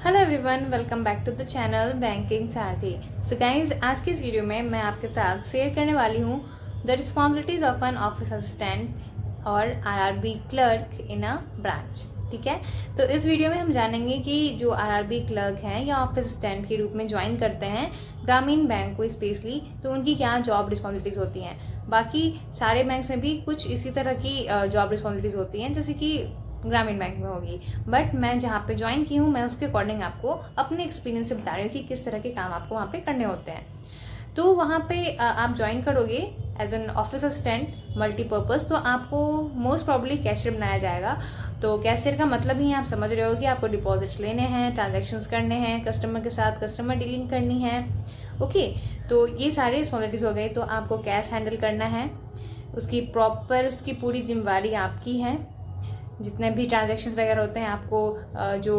Hello everyone, welcome back to the channel banking Sarathi. So guys, आज की इस video में मैं आपके साथ शेयर करने वाली हूँ the responsibilities of an office assistant और RRB clerk in a branch. ठीक है, तो इस वीडियो में हम जानेंगे कि जो आरआरबी क्लर्क हैं या ऑफिस असिस्टेंट के रूप में ज्वाइन करते हैं ग्रामीण बैंक को स्पेशली, तो उनकी क्या जॉब रिस्पॉन्सिबिलिटीज़ होती हैं। बाकी सारे बैंक्स में भी कुछ इसी तरह की जॉब रिस्पॉन्सिबिलिटीज़ होती हैं जैसे कि ग्रामीण बैंक में होगी, बट मैं जहाँ पे ज्वाइन की हूँ मैं उसके अकॉर्डिंग आपको अपने एक्सपीरियंस से बता रही हूँ कि किस तरह के काम आपको वहाँ पे करने होते हैं। तो वहाँ पे आप ज्वाइन करोगे as an office assistant multipurpose, तो आपको मोस्ट प्रॉब्ली कैशियर बनाया जाएगा। तो कैशियर का मतलब ही आप समझ रहे हो कि आपको डिपॉजिट्स लेने हैं, ट्रांजेक्शन्स करने हैं, कस्टमर के साथ कस्टमर डीलिंग करनी है। ओके, तो ये सारी रिस्पॉन्सिबिलिटीज़ हो गई। तो आपको कैश हैंडल करना है, उसकी पूरी जिम्मेवारी आपकी है। जितने भी ट्रांजैक्शंस वगैरह होते हैं आपको जो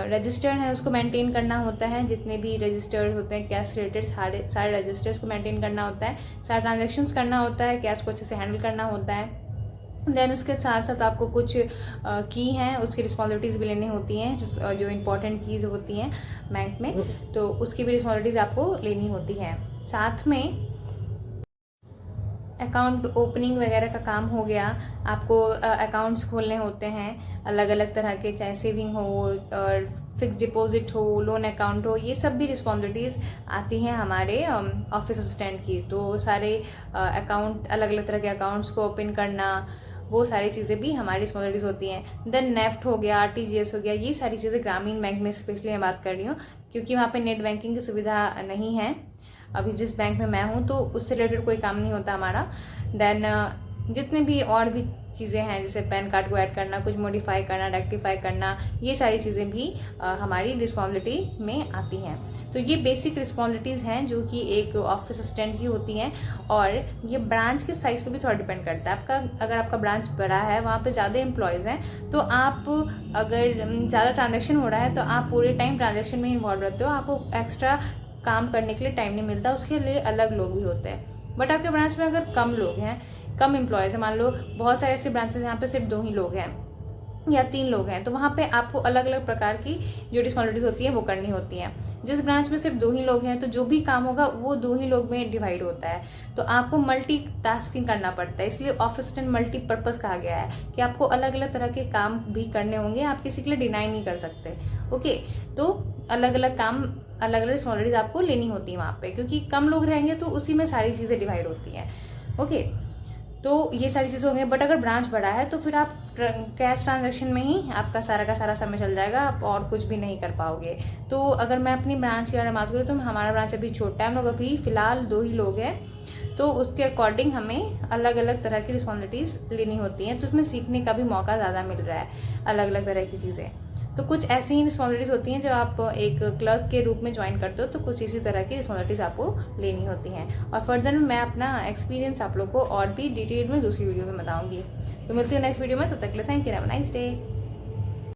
रजिस्टर्ड है उसको मेंटेन करना होता है। जितने भी रजिस्टर्ड होते हैं कैश रिलेटेड सारे रजिस्टर्स को मेंटेन करना होता है, सारे ट्रांजैक्शंस करना होता है, कैश को अच्छे से हैंडल करना होता है। देन उसके साथ साथ आपको कुछ की हैं उसकी रिस्पॉन्सिबिलिटीज़ भी लेनी होती हैं, जो इम्पोर्टेंट कीज़ होती हैं बैंक में, तो उसकी भी रिस्पॉन्सिबिलिटीज़ आपको लेनी होती हैं। साथ में अकाउंट ओपनिंग वगैरह का काम हो गया। आपको अकाउंट्स खोलने होते हैं अलग अलग तरह के, चाहे सेविंग हो और फिक्स डिपॉजिट हो, लोन अकाउंट हो, ये सब भी रिस्पॉन्सिबिलिटीज़ आती हैं हमारे ऑफिस असिस्टेंट की। तो सारे अकाउंट, अलग अलग तरह के अकाउंट्स को ओपन करना, वो सारी चीज़ें भी हमारी रिस्पॉन्सिबिलिटीज़ होती हैं। देन नेफ्ट हो गया, आरटीजीएस हो गया, ये सारी चीज़ें ग्रामीण बैंक में स्पेशली मैं बात कर रही हूँ क्योंकि वहाँ पे नेट बैंकिंग की सुविधा नहीं है। अभी जिस बैंक में मैं हूँ तो उससे रिलेटेड कोई काम नहीं होता हमारा। देन जितने भी और भी चीज़ें हैं जैसे पैन कार्ड को ऐड करना, कुछ मॉडिफाई करना, रेक्टिफाई करना, ये सारी चीज़ें भी हमारी रिस्पॉन्सिबिलिटी में आती हैं। तो ये बेसिक रिस्पॉन्सिबिलिटीज़ हैं जो कि एक ऑफिस असिस्टेंट की होती हैं। और ये ब्रांच के साइज़ पे भी थोड़ा डिपेंड करता है। अगर आपका ब्रांच बड़ा है, वहाँ पे ज़्यादा एम्प्लॉयज़ हैं, तो आप अगर ज़्यादा ट्रांजेक्शन हो रहा है तो आप पूरे टाइम ट्रांजेक्शन में इन्वॉल्व रहते हो, आपको एक्स्ट्रा काम करने के लिए टाइम नहीं मिलता, उसके लिए अलग लोग भी होते हैं। बट आपके ब्रांच में अगर कम लोग हैं, कम एम्प्लॉयज़ हैं, मान लो बहुत सारे ऐसे ब्रांचेस यहाँ पे सिर्फ 2 ही लोग हैं या 3 लोग हैं, तो वहाँ पे आपको अलग अलग प्रकार की जो रिस्पॉन्सिबिलिटीज होती है वो करनी होती हैं। जिस ब्रांच में सिर्फ 2 ही लोग हैं तो जो भी काम होगा वो 2 ही लोग में डिवाइड होता है, तो आपको मल्टी टास्किंग करना पड़ता है। इसलिए ऑफिस असिस्टेंट मल्टीपर्पज़ कहा गया है कि आपको अलग अलग तरह के काम भी करने होंगे, आप किसी के लिए डिनाई नहीं कर सकते। ओके, तो अलग अलग काम, अलग अलग रिस्पॉन्सिबिलिटीज आपको लेनी होती है वहाँ पे, क्योंकि कम लोग रहेंगे तो उसी में सारी चीज़ें डिवाइड होती हैं। ओके, तो ये सारी चीज़ें हो गई। बट अगर ब्रांच बड़ा है तो फिर आप कैश ट्रांजैक्शन में ही आपका सारा का सारा समय चल जाएगा, आप और कुछ भी नहीं कर पाओगे। तो अगर मैं अपनी ब्रांच के बारे में बात करूँ तो हमारा ब्रांच अभी छोटा है, हम लोग अभी फ़िलहाल 2 ही लोग हैं, तो उसके अकॉर्डिंग हमें अलग अलग तरह की रिस्पॉन्सिबिलिटीज़ लेनी होती हैं। तो उसमें सीखने का भी मौका ज़्यादा मिल रहा है, अलग अलग तरह की चीज़ें। तो कुछ ऐसी ही रिस्पॉन्सिबिलिटीज़ होती हैं जब आप एक क्लर्क के रूप में ज्वाइन करते हो, तो कुछ इसी तरह की रिस्पॉन्सिबिलिटीज़ आपको लेनी होती हैं। और फर्दर मैं अपना एक्सपीरियंस आप लोग को और भी डिटेल में दूसरी वीडियो में बताऊंगी। तो मिलती हूँ नेक्स्ट वीडियो में, तब तक के लिए thank you, have a nice day.